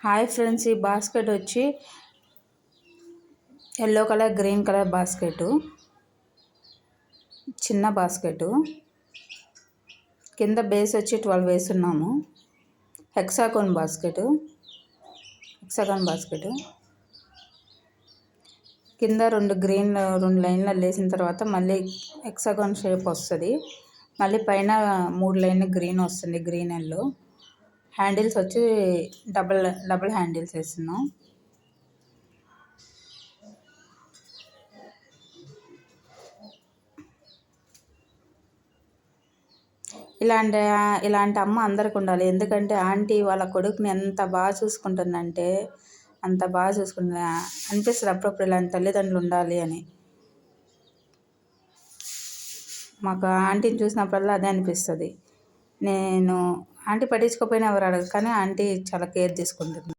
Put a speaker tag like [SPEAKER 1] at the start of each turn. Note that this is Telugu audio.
[SPEAKER 1] హాయ్ ఫ్రెండ్స్, ఈ బాస్కెట్ వచ్చి yellow colour green colour basket, చిన్న బాస్కెట్. కింద బేస్ వచ్చి 12 వేస్తున్నాము. హెక్సాగోన్ బాస్కెట్ కింద రెండు లైన్లు వేసిన తర్వాత మళ్ళీ హెక్సాగోన్ షేప్ వస్తుంది. మళ్ళీ పైన 3 లైన్లు గ్రీన్ వస్తుంది, గ్రీన్ ఎల్లో. హ్యాండిల్స్ వచ్చి డబుల్ హ్యాండిల్స్ వేస్తున్నాం. ఇలాంటి అమ్మ అందరికి ఉండాలి. ఎందుకంటే ఆంటీ వాళ్ళ కొడుకుని ఎంత బాగా చూసుకుంటుందంటే అంత బాగా చూసుకుంటుంది. అనిపిస్తుంది అప్పుడప్పుడు ఇలాంటి తల్లిదండ్రులు ఉండాలి అని. మాకు ఆంటీని చూసినప్పుడల్లా అదే అనిపిస్తుంది. నేను ఆంటీ పట్టించుకోకపోయినా ఎవరు అడగరు, కానీ ఆంటీ చాలా కేర్ తీసుకుంటుంది.